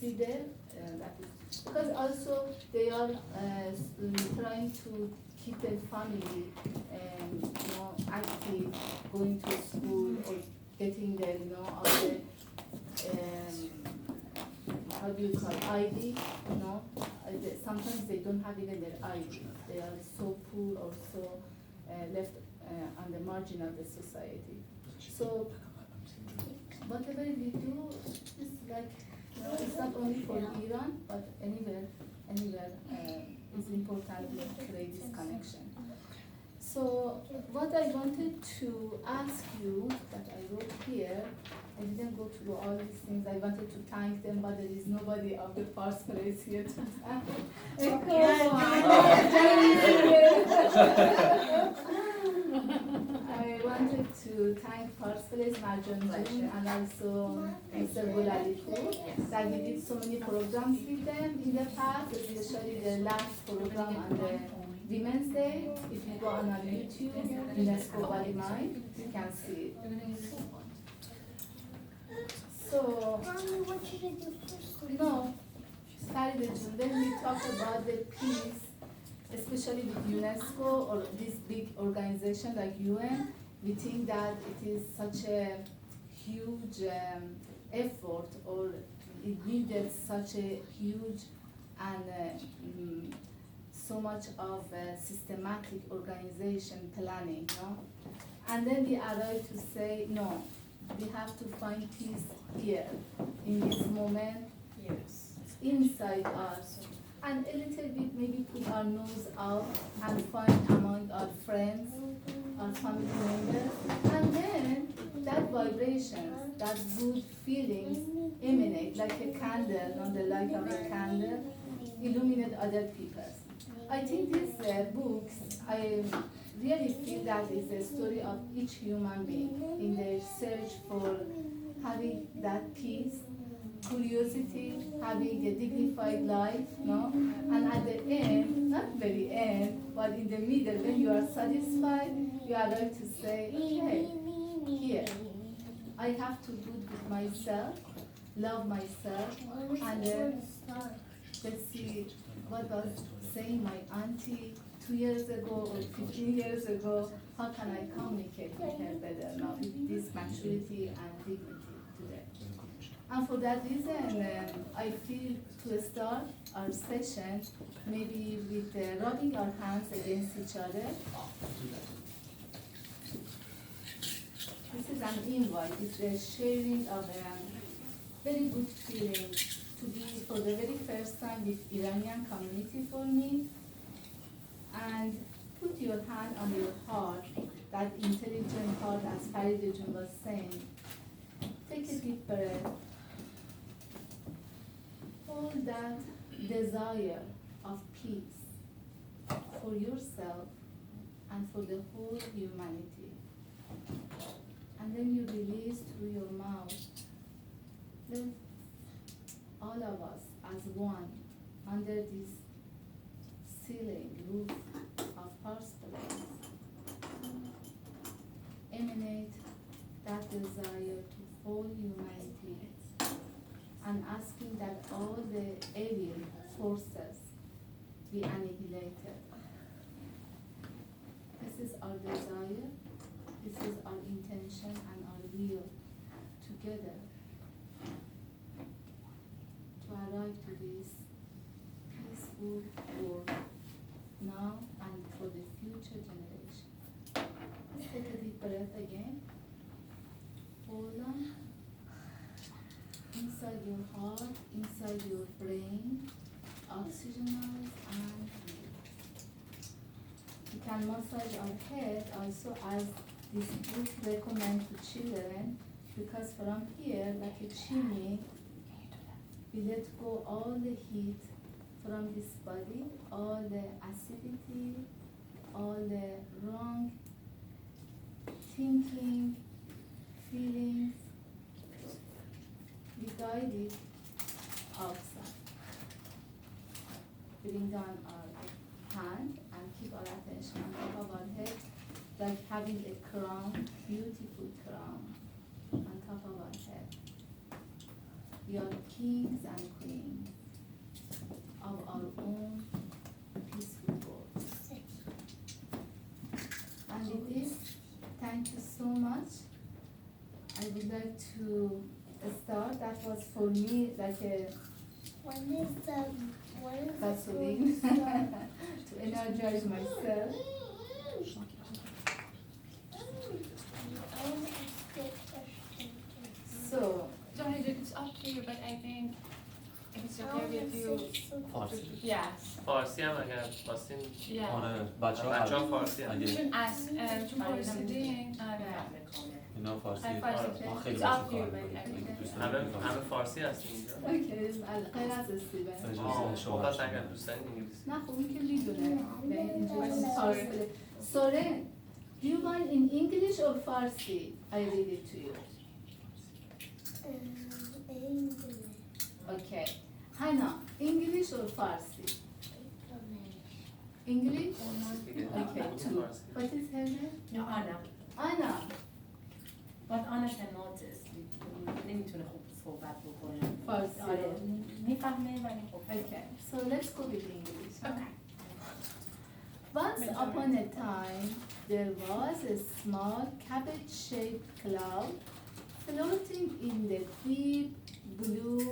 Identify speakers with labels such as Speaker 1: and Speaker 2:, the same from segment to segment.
Speaker 1: see there, that is, because also they are trying to keep their family, active, going to school or getting their, all the, how do you call it, ID, sometimes they don't have even their ID. They are so poor or so left on the margin of the society. So whatever we do is like, it's not only for Iran, but anywhere is important to create this connection. So what I wanted to ask you, that I wrote here, I didn't go through all these things. I wanted to thank them, but there is nobody of the first place here to thank. I wanted to thank first place Marjan and also Mr. Bulaliku that we did so many programs with them in the past, especially the last program on the Women's Day. If you go on our YouTube, UNESCO Body Mind, you can see it. So, no, when we talk about the peace, especially with UNESCO or this big organization like UN, we think that it is such a huge effort, or it needed such a huge and so much of systematic organization planning, And then we arrive to say, no, we have to find peace here, in this moment, inside us. And a little bit maybe put our nose out and find among our friends, our family members, and then that vibration, that good feelings emanate like a candle, on the light of a candle, illuminate other people. I think these books, I really feel that is a story of each human being in their search for having that peace, curiosity, having a dignified life, And at the end, not very end, but in the middle, when you are satisfied, you are going to say, okay, here, I have to do with myself, love myself, and then let's see what was saying my auntie 2 years ago or 15 years ago, how can I communicate with her better now with this maturity and dignity today? And for that reason, I feel to start our session maybe with rubbing our hands against each other. This is an invite, it's a sharing of very good feeling to be for the very first time with Iranian community for me. And put your hand on your heart, that intelligent heart as Faridejun was saying. Take a deep breath. Hold that desire of peace for yourself and for the whole humanity. And then you release through your mouth. Let all of us as one under this ceiling, roof of first place, emanate that desire to whole humanity and asking that all the alien forces be annihilated. This is our desire, this is our intention and our will together to arrive to this peaceful world now and for the future generation. Let's take a deep breath again. Hold on. Inside your heart, inside your brain, oxygenize and breathe. You can massage our head also, as this book recommends to children, because from here, like a chimney, we let go all the heat from this body, all the acidity, all the wrong thinking, feelings, we guide it outside. Bring down our hand and keep our attention on top of our head, like having a crown, beautiful crown on top of our head. We are kings and queens. much. I would like to start. That was for me like a gasoline to energize myself. So,
Speaker 2: Zohreh, it's up to you, but I think if it's okay with you.
Speaker 3: فارسی
Speaker 2: Yes.
Speaker 4: فارسی هم اگر خواستین
Speaker 2: Yeah.
Speaker 3: آره بچه‌ها
Speaker 4: بچه‌ها فارسی هم
Speaker 3: اگه
Speaker 2: چون پرسیدین
Speaker 3: اینا فارسی
Speaker 2: فارسی
Speaker 3: خیلی
Speaker 2: It's
Speaker 3: باشون
Speaker 2: up to
Speaker 3: کار
Speaker 2: you,
Speaker 3: می‌کنیم.
Speaker 2: but
Speaker 3: دوست
Speaker 4: همه
Speaker 3: داریم
Speaker 4: همه فارسی هستین اینجا
Speaker 1: اوکی غیر از استیون.
Speaker 3: اجازه شما
Speaker 4: پس اگر دوست دارین انگلیسی
Speaker 1: نه خب این که میدونه به اینجا
Speaker 2: Sorry.
Speaker 1: فارسی بده. Zohreh, do you want in English or Farsi? I read it to you. Okay. Hannah, English or Farsi? English? Okay, two. What is her name?
Speaker 5: یا آنا
Speaker 1: Anna.
Speaker 5: بعد آنا cannot speak. نمیتونه خوب صحبت بکنه
Speaker 1: فارسی.
Speaker 5: آره میفهمه ولی خب
Speaker 1: Okay, so let's go with English.
Speaker 2: Okay.
Speaker 1: Once upon a time, there was a small cabbage-shaped cloud floating in the deep blue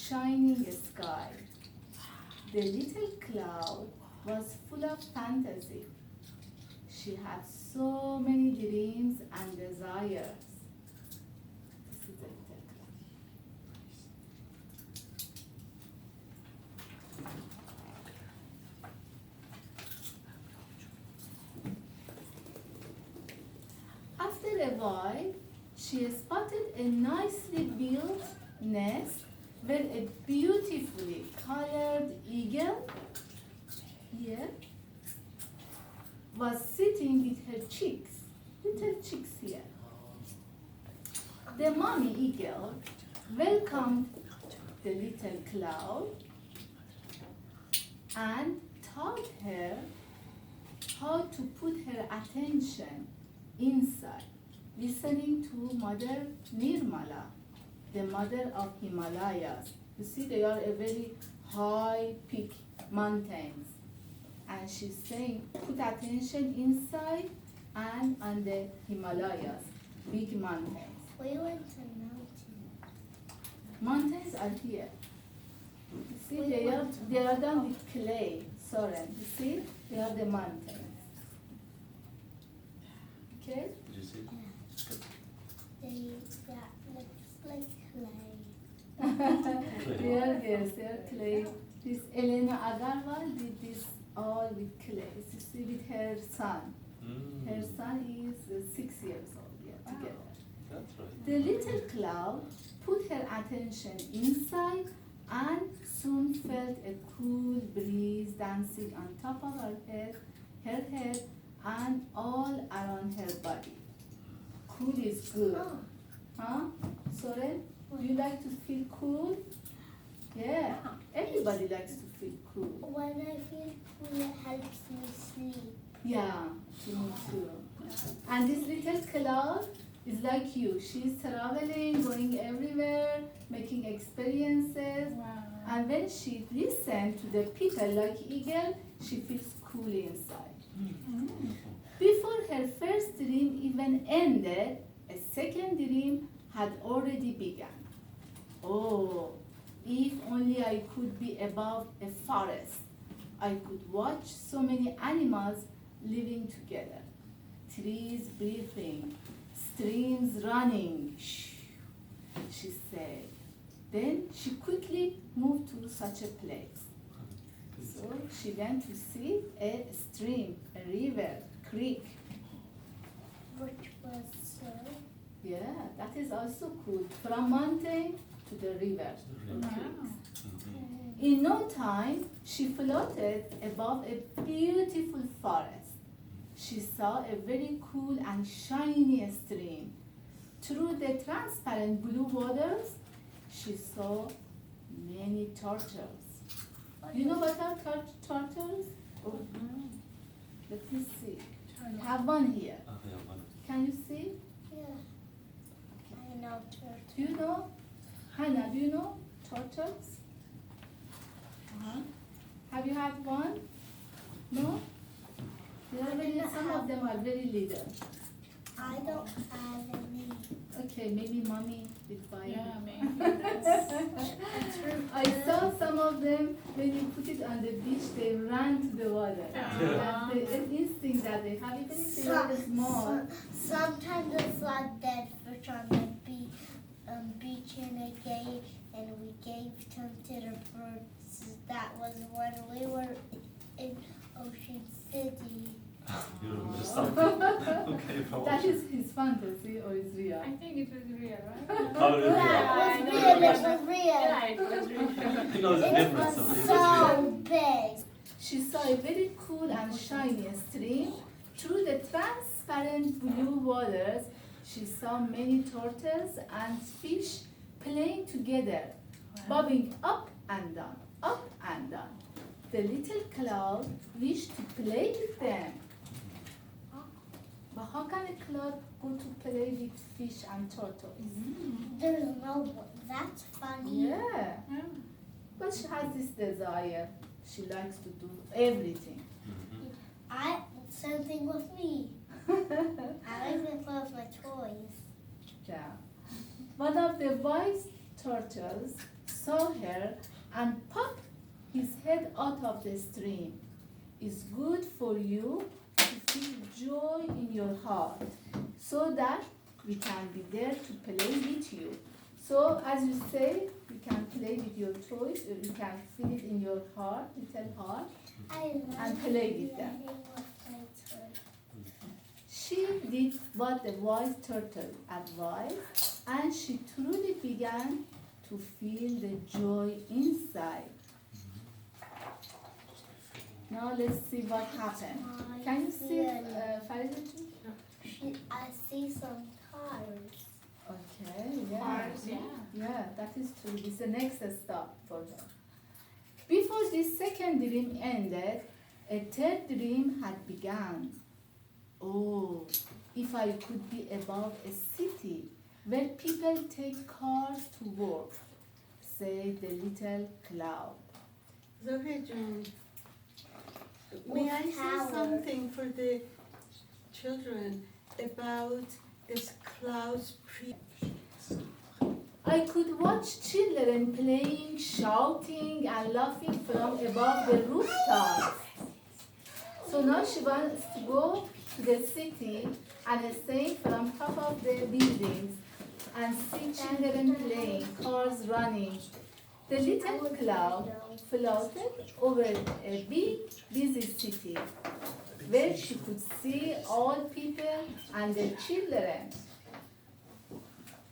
Speaker 1: shining sky. The little cloud was full of fantasy. She had so many dreams and desires. This is the little cloud. After a while, she spotted a nicely built nest where a beautifully colored eagle here was sitting with her chicks, little chicks here. The mommy eagle welcomed the little cloud and taught her how to put her attention inside, listening to Mother Nirmala, the mother of Himalayas. You see, they are a very high peak mountains. And she's saying, put attention inside and on the Himalayas, big mountains.
Speaker 6: We went to mountain.
Speaker 1: Mountains are here. You see, they are done with clay, Zohreh. You see, they are the mountains. Okay?
Speaker 3: Did you see?
Speaker 6: That looks like clay.
Speaker 1: They are clay. This Elena Agarwal did this all with clay. You see, with her son. Her son is 6 years old, yeah, together.
Speaker 3: That's right.
Speaker 1: The little cloud put her attention inside and soon felt a cool breeze dancing on top of her head and all around her body. Cool is good.
Speaker 6: Oh,
Speaker 1: Huh? Zohreh, do you like to feel cool? Yeah, everybody likes to feel cool.
Speaker 6: when I feel cool, it helps me sleep.
Speaker 1: Yeah, me too. And this little cloud is like you. She's traveling, going everywhere, making experiences.
Speaker 2: Wow.
Speaker 1: And when she listens to the people like eagle, she feels cool inside. Before her first dream even ended, a second dream had already begun. Oh, if only I could be above a forest. I could watch so many animals living together. Trees breathing, streams running. Shh, she said. Then she quickly moved to such a place. So she went to see a stream, a river, creek.
Speaker 6: Which was so.
Speaker 1: Yeah, that is also cool. From mountain to the river. or creeks. In no time, she floated above a beautiful forest. She saw a very cool and shiny stream. Through the transparent blue waters, she saw many turtles. You know what are turtles? Oh, let me see. I have one here. Can you see?
Speaker 6: Yeah. I know turtle.
Speaker 1: Do you know? Hannah, do you know turtles? Have you had one? No? They are very, some of them are very little.
Speaker 6: I don't have any.
Speaker 1: Okay, maybe mommy will buy it.
Speaker 2: Yeah, maybe.
Speaker 1: I saw some of them when you put it on the beach, they ran to the water.
Speaker 2: Yeah.
Speaker 1: That's the instinct that they have, even if they are small.
Speaker 6: Sometimes it's like dead fish on the beach in a cave, and we gave them to the birds. That was when we were in Ocean City.
Speaker 3: You remember something? Okay, from
Speaker 1: That is his fantasy or is real?
Speaker 2: I think it was real, right?
Speaker 3: How did
Speaker 6: Yeah,
Speaker 3: you
Speaker 6: it was
Speaker 3: know?
Speaker 6: real. It was real.
Speaker 2: Yeah, it was real.
Speaker 3: He knows the
Speaker 6: It
Speaker 3: difference, so
Speaker 6: was
Speaker 3: it was
Speaker 6: so big.
Speaker 1: She saw a very cool and shiny stream. Through the transparent blue waters, she saw many turtles and fish playing together, bobbing up and down, up and down. The little cloud wished to play with them. But how can a cloud go to play with fish and turtles?
Speaker 6: There's no one. That's funny.
Speaker 1: Yeah,
Speaker 2: Yeah.
Speaker 1: but she has this desire. She likes to do everything.
Speaker 6: Same thing with me. I like to play with my toys.
Speaker 1: Yeah. One of the wise turtles saw her and popped his head out of the stream. It's good for you to feel joy in your heart so that we can be there to play with you. So as you say, you can play with your toys, you can feel it in your heart, little heart.
Speaker 6: I love
Speaker 1: And play with them.
Speaker 6: playing with my toys.
Speaker 1: She did what the wise turtle advised, and she truly began to feel the joy inside. Now let's see what happened. Can you see Farida too?
Speaker 6: I see some tires.
Speaker 1: Okay, yeah.
Speaker 2: Cars, yeah.
Speaker 1: Yeah, that is true. It's the next stop for her. Before this second dream ended, a third dream had begun. Oh, if I could be above a city where people take cars to work, said the little cloud.
Speaker 7: Zohreh Jun, may I say
Speaker 6: Power.
Speaker 7: something for the children about this cloud's
Speaker 1: I could watch children playing, shouting, and laughing from above the rooftops. So now she wants to go to the city and stay from top of the buildings and see children playing, cars running. The little cloud floated over a big, busy city where she could see all people and their children.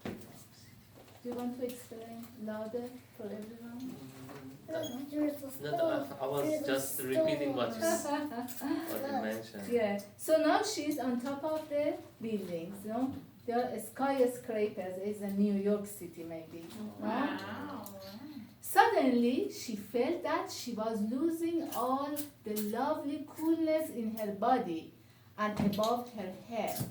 Speaker 1: Do you want to explain louder for everyone?
Speaker 6: There's a
Speaker 4: No, I was
Speaker 6: There's a
Speaker 4: just repeating what you
Speaker 6: storm.
Speaker 4: mentioned.
Speaker 1: Yeah. So now she's on top of the buildings. You know, there are skyscrapers. It's in New York City, maybe. No?
Speaker 2: Wow.
Speaker 1: Suddenly, she felt that she was losing all the lovely coolness in her body and above her head.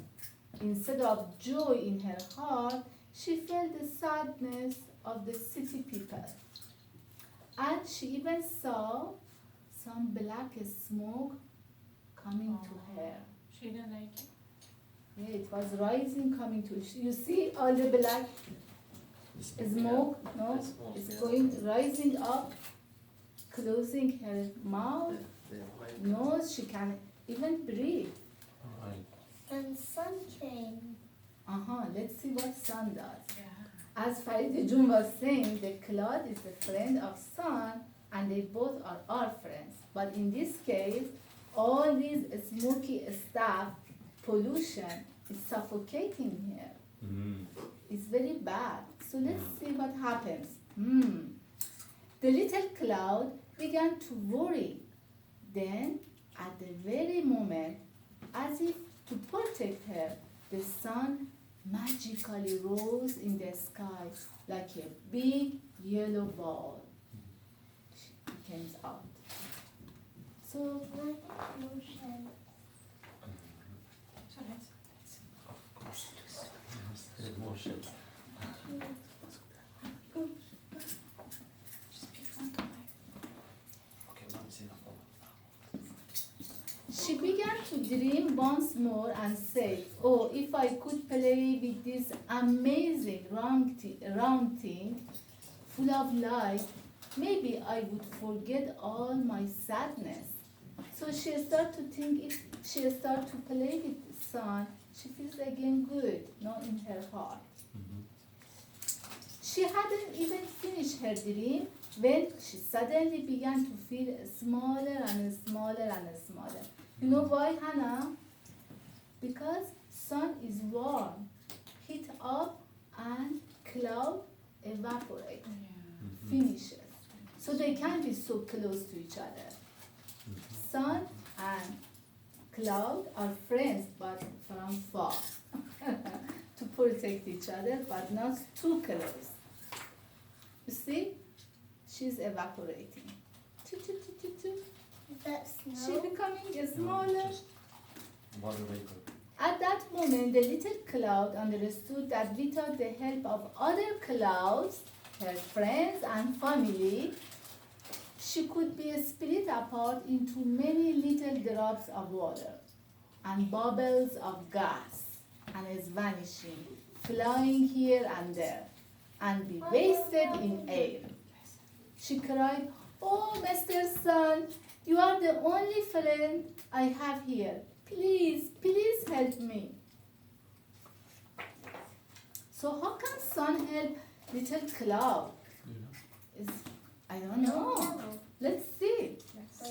Speaker 1: Instead of joy in her heart, she felt the sadness of the city people. And she even saw some black smoke coming to her.
Speaker 2: She didn't like it.
Speaker 1: Yeah, it was rising, coming to. You see all the black smoke, no?
Speaker 4: The smoke,
Speaker 1: It's
Speaker 4: yeah.
Speaker 1: going, rising up, closing her mouth,
Speaker 4: The
Speaker 1: nose. She can even breathe.
Speaker 3: Right.
Speaker 6: And sun came.
Speaker 1: Let's see what sun does.
Speaker 2: Yeah.
Speaker 1: As Farida Jun was saying, the cloud is the friend of sun, and they both are our friends. But in this case, all this smoky stuff, pollution, is suffocating here.
Speaker 3: Mm.
Speaker 1: It's very bad. So let's see what happens. The little cloud began to worry. Then, at the very moment, as if to protect her, the sun magically rose in the sky like a big yellow ball. It came out. So,
Speaker 6: Motion.
Speaker 2: So let's
Speaker 3: Emotion.
Speaker 2: just pick one.
Speaker 3: Okay, one second.
Speaker 1: she began to to dream once more and say, oh, if I could play with this amazing round thing full of life, maybe I would forget all my sadness. So she started to think if she started to play with the sun, she feels again good, not in her heart. She hadn't even finished her dream when she suddenly began to feel smaller and smaller and smaller. You know why, Hannah? Because sun is warm, heat up, and cloud evaporate, finishes. So they can't be so close to each other. Sun and cloud are friends, but from far, to protect each other, but not too close. You see, she's evaporating.
Speaker 6: That's
Speaker 1: She's
Speaker 6: snow.
Speaker 1: becoming smaller.
Speaker 3: Just water vapor.
Speaker 1: At that moment, the little cloud understood that without the help of other clouds, her friends and family, she could be split apart into many little drops of water and bubbles of gas, and is vanishing, flying here and there, and be wasted in air. She cried, oh, Mr. Sun, you are the only friend I have here. Please, please help me. So how can sun help little cloud? I don't know. Let's see.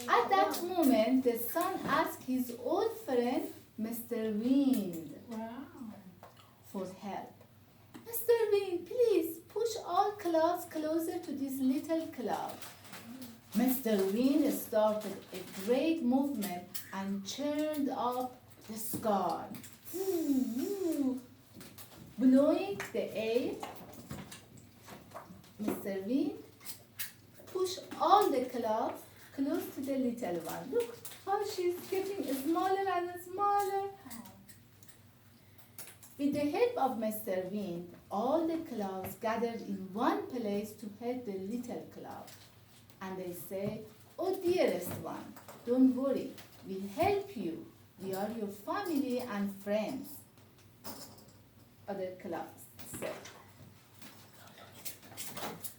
Speaker 1: At that moment, the sun asked his old friend, Mr. Wind, for help. Mr. Wind, please push all clouds closer to this little cloud. Mr. Wind started a great movement and churned up the sky, blowing the air. Mr. Wind pushed all the clouds close to the little one. Look how she's getting smaller and smaller. With the help of Mr. Wind, all the clouds gathered in one place to help the little cloud. And they say, oh dearest one, don't worry, we'll help you. We are your family and friends. Other clouds said.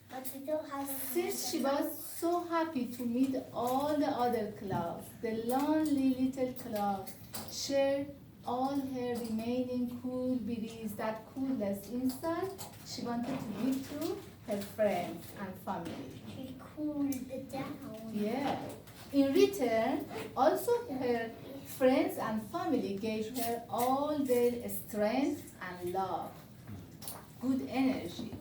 Speaker 6: But we don't have a
Speaker 1: Since she was so happy to meet all the other clouds, the lonely little cloud shared all her remaining cool breeze, that coolness inside, she wanted to give to her friends and family.
Speaker 6: She cooled it down.
Speaker 1: Yeah. In return, also her friends and family gave her all their strength and love, good energy.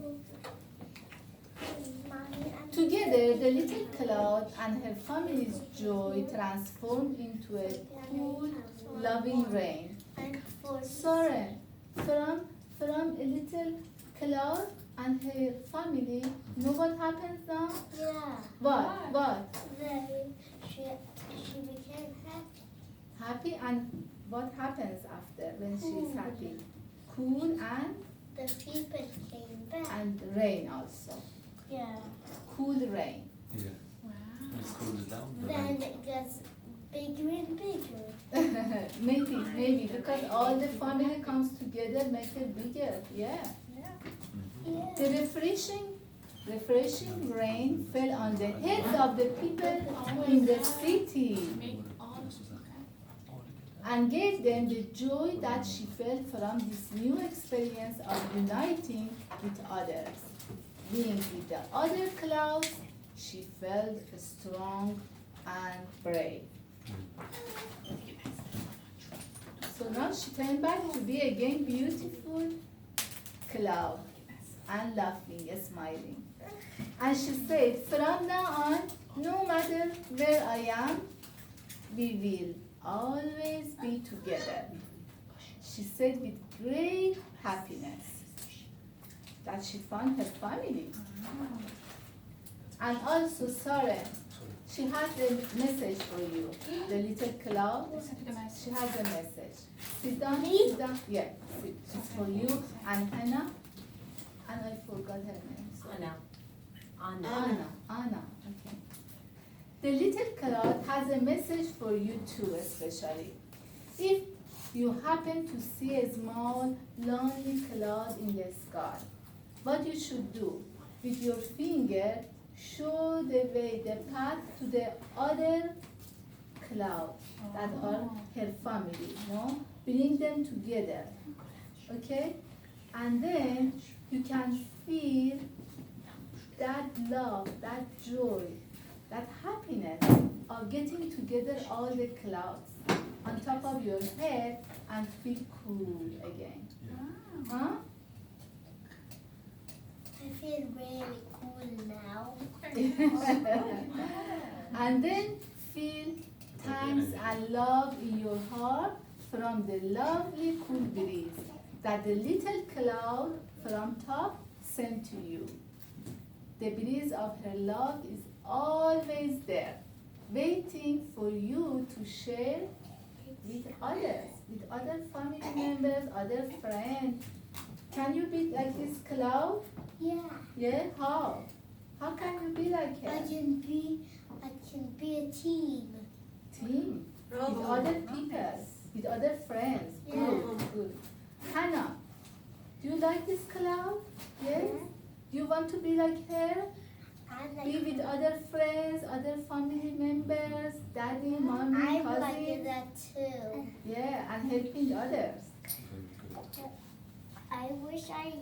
Speaker 1: Together, the little cloud and her family's joy transformed into a cool, loving rain.
Speaker 6: And for
Speaker 1: Zohreh, from a little cloud and her family, you know what happens now?
Speaker 6: yeah,
Speaker 1: What?
Speaker 6: then she became happy.
Speaker 1: Happy, and what happens after when she's happy? Cool
Speaker 6: The people came back.
Speaker 1: and rain also.
Speaker 6: Yeah.
Speaker 1: Cool rain.
Speaker 3: Yeah. It's cooled down. the
Speaker 6: Then
Speaker 3: rain.
Speaker 6: it gets bigger and bigger.
Speaker 1: maybe because all the family comes together, make it bigger. Yeah.
Speaker 6: Yeah.
Speaker 1: The refreshing rain fell on the heads of the people in the city and gave them the joy that she felt from this new experience of uniting with others. Being with the other clouds, she felt strong and brave. So now she turned back to be again beautiful cloud and laughing, smiling. And she said, from now on, no matter where I am, we will always be together. She said with great happiness that she found her family. And also, Zohreh, she has a message for you. The little cloud, she has a message. Sit down, sit down. Yeah, sit. It's for you and Anna. And I forgot her name. Sorry. Anna. Okay. The little cloud has a message for you too, especially. If you happen to see a small lonely cloud in the sky, what you should do? With your finger, show the way, the path to the other cloud that are her family, no? Bring them together, okay? And then you can feel that love, that joy, that happiness of getting together all the clouds on top of your head and feel cool again. Huh?
Speaker 6: I feel really cool now.
Speaker 1: And then feel thanks and love in your heart from the lovely cool breeze that the little cloud from top sent to you. The breeze of her love is always there, waiting for you to share with others, with other family members, other friends. Can you be like this cloud?
Speaker 6: Yeah.
Speaker 1: Yeah, how? How can you be like
Speaker 6: I
Speaker 1: her?
Speaker 6: can be a team.
Speaker 1: Team, with
Speaker 7: Bravo.
Speaker 1: other people, with other friends.
Speaker 6: Yeah.
Speaker 1: Good, good. Hannah, do you like this cloud? Yes? Do you want to be like her?
Speaker 6: I
Speaker 1: Be with other friends, other family members, daddy, mommy,
Speaker 6: I like
Speaker 1: cousins.
Speaker 6: that too.
Speaker 1: Yeah, and helping others.
Speaker 3: Very good.
Speaker 6: I wish I